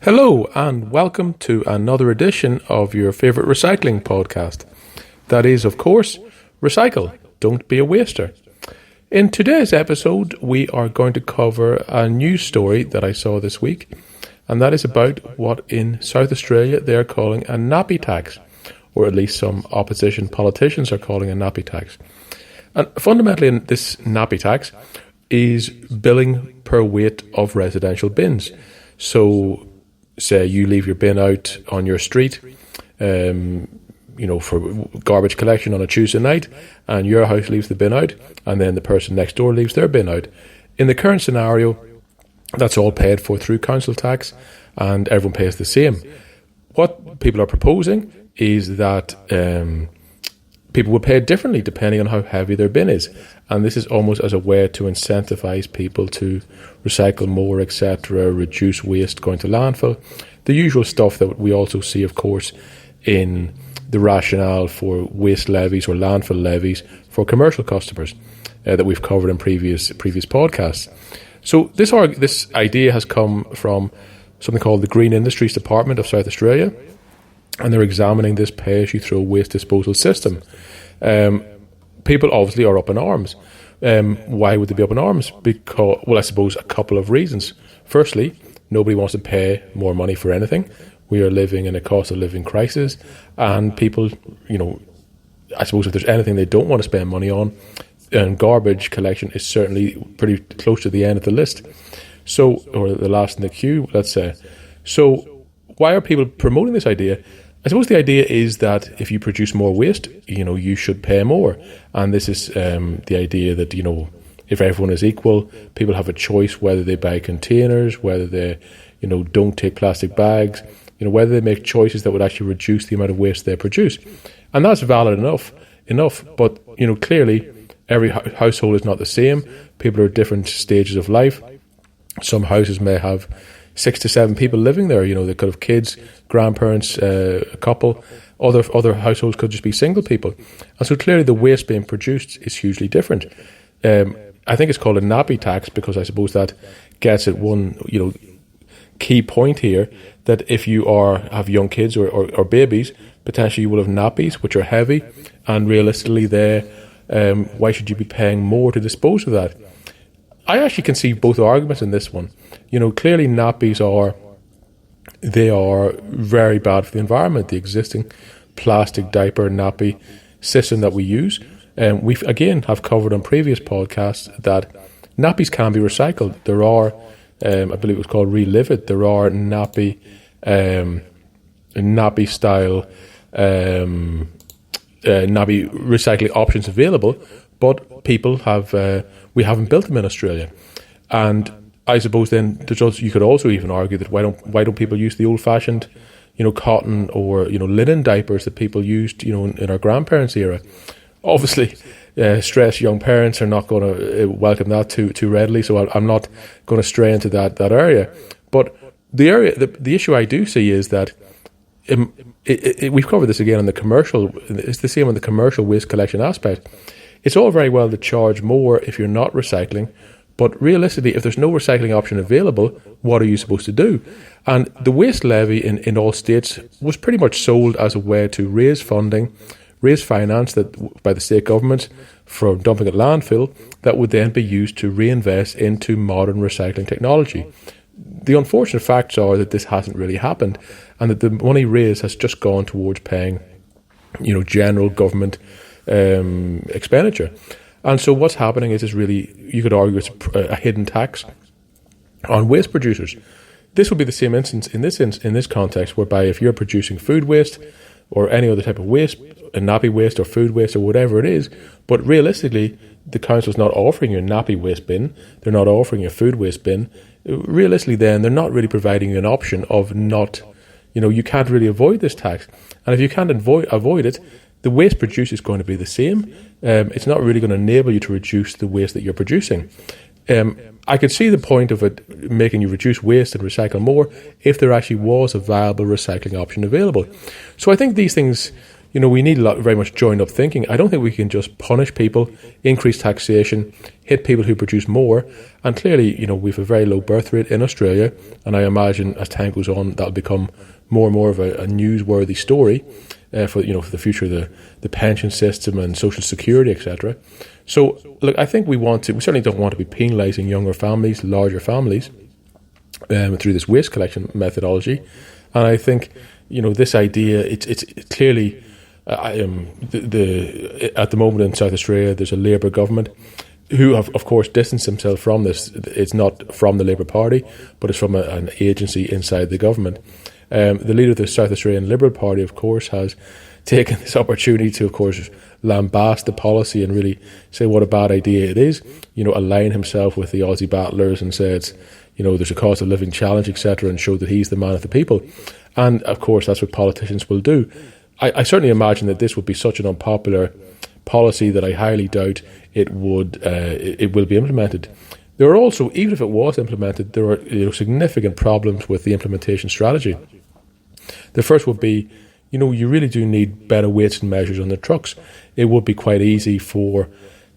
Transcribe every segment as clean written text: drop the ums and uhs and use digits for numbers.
Hello and welcome to another edition of your favourite recycling podcast. That is, of course, Recycle, Don't Be a Waster. In today's episode, we are going to cover a news story that I saw this week, and that is about what in South Australia they are calling a nappy tax, or at least some opposition politicians are calling a nappy tax. And fundamentally, this nappy tax is billing per weight of residential bins. So, say you leave your bin out on your street, for garbage collection on a Tuesday night, and your house leaves the bin out, and then the person next door leaves their bin out. In the current scenario, that's all paid for through council tax, and everyone pays the same. What people are proposing is that people will pay differently depending on how heavy their bin is, and this is almost as a way to incentivize people to recycle more, etc., reduce waste going to landfill. The usual stuff that we also see, of course, in the rationale for waste levies or landfill levies for commercial customers that we've covered in previous podcasts. So this idea has come from something called the Green Industries Department of South Australia, and they're examining this pay-as-you-throw waste disposal system. People obviously are up in arms. Why would they be up in arms? Because, I suppose a couple of reasons. Firstly, nobody wants to pay more money for anything. We are living in a cost of living crisis, and people, I suppose if there's anything they don't want to spend money on, garbage collection is certainly pretty close to the end of the list. So, or the last in the queue, let's say. So, why are people promoting this idea? I suppose the idea is that if you produce more waste, you should pay more. And this is the idea that, if everyone is equal, people have a choice whether they buy containers, whether they, don't take plastic bags, whether they make choices that would actually reduce the amount of waste they produce. And that's valid enough. But, clearly, every household is not the same. People are at different stages of life. Some houses may have 6 to 7 people living there. They could have kids, grandparents, a couple. Other households could just be single people. And so clearly the waste being produced is hugely different. I think it's called a nappy tax because I suppose that gets at one, key point here, that if you have young kids or babies, potentially you will have nappies, which are heavy, and realistically why should you be paying more to dispose of that? I actually can see both arguments in this one. Clearly nappies are very bad for the environment. The existing plastic diaper nappy system that we use, we've again have covered on previous podcasts that nappies can be recycled. There are, I believe it was called Relive It. There are nappy style nappy recycling options available, but people we haven't built them in Australia. And I suppose then you could also even argue that why don't people use the old-fashioned, cotton or linen diapers that people used, in our grandparents' era? Obviously, stressed young parents are not going to welcome that too readily. So I'm not going to stray into that area. But the issue I do see is that we've covered this again on the commercial. It's the same on the commercial waste collection aspect. It's all very well to charge more if you're not recycling, but realistically, if there's no recycling option available, what are you supposed to do? And the waste levy in all states was pretty much sold as a way to raise funding, raise finance by the state governments for dumping at landfill that would then be used to reinvest into modern recycling technology. The unfortunate facts are that this hasn't really happened, and that the money raised has just gone towards paying, general government expenditure. And so what's happening is really, you could argue it's a hidden tax on waste producers. This would be the same instance in this context, whereby if you're producing food waste or any other type of waste, a nappy waste or food waste or whatever it is, but realistically the council's not offering you a nappy waste bin, they're not offering you a food waste bin, realistically then they're not really providing you an option of not, you can't really avoid this tax. And if you can't avoid it, the waste produced is going to be the same. It's not really going to enable you to reduce the waste that you're producing. I could see the point of it making you reduce waste and recycle more if there actually was a viable recycling option available. So I think these things, we need very much joined up thinking. I don't think we can just punish people, increase taxation, hit people who produce more. And clearly, we have a very low birth rate in Australia. And I imagine as time goes on, that'll become more and more of a newsworthy story for the future of the pension system and social security, etc. So, look, I think we certainly don't want to be penalising younger families, larger families, through this waste collection methodology. And I think, this idea, it's clearly, at the moment in South Australia, there's a Labour government who have, of course, distanced themselves from this. It's not from the Labour Party, but it's from an agency inside the government. The leader of the South Australian Liberal Party, of course, has taken this opportunity to, of course, lambast the policy and really say what a bad idea it is, align himself with the Aussie battlers and say it's, there's a cost of living challenge, etc., and show that he's the man of the people. And, of course, that's what politicians will do. I certainly imagine that this would be such an unpopular policy that I highly doubt it will be implemented. There are also, even if it was implemented, there are significant problems with the implementation strategy. The first would be, you really do need better weights and measures on the trucks. It would be quite easy for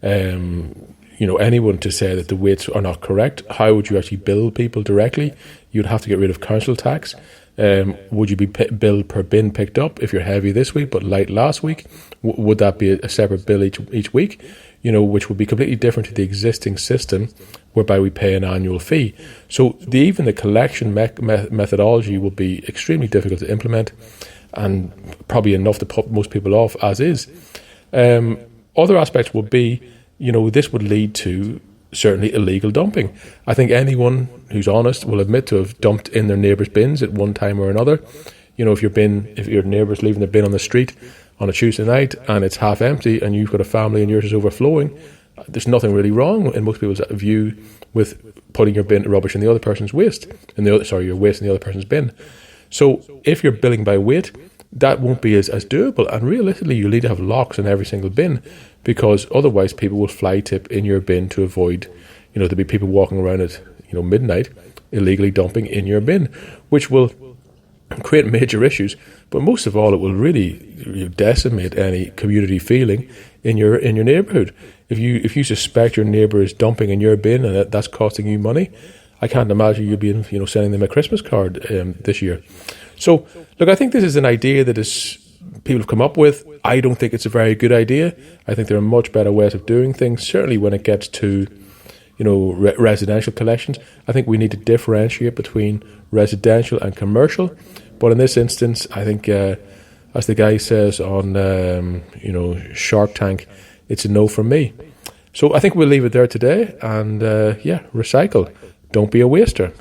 anyone to say that the weights are not correct. How would you actually bill people directly? You'd have to get rid of council tax. Would you be billed per bin picked up if you're heavy this week but light last week? Would that be a separate bill each week? Which would be completely different to the existing system whereby we pay an annual fee. So even the collection methodology will be extremely difficult to implement and probably enough to put most people off as is. Other aspects would be, this would lead to certainly illegal dumping. I think anyone who's honest will admit to have dumped in their neighbour's bins at one time or another. If your neighbour's leaving their bin on the street on a Tuesday night and it's half empty and you've got a family and yours is overflowing, there's nothing really wrong in most people's view with putting your rubbish in the other person's waste, your waste in the other person's bin. So if you're billing by weight, that won't be as doable. And realistically, you need to have locks in every single bin, because otherwise people will fly tip in your bin to avoid, there'll be people walking around at, midnight illegally dumping in your bin, which will create major issues. But most of all, it will really decimate any community feeling in your neighbourhood. If you suspect your neighbour is dumping in your bin and that's costing you money, I can't imagine you being sending them a Christmas card this year. So look, I think this is an idea that people have come up with. I don't think it's a very good idea. I think there are much better ways of doing things. Certainly when it gets to residential collections, I think we need to differentiate between residential and commercial. But in this instance, I think, as the guy says on, Shark Tank, it's a no from me. So I think we'll leave it there today. And recycle. Don't be a waster.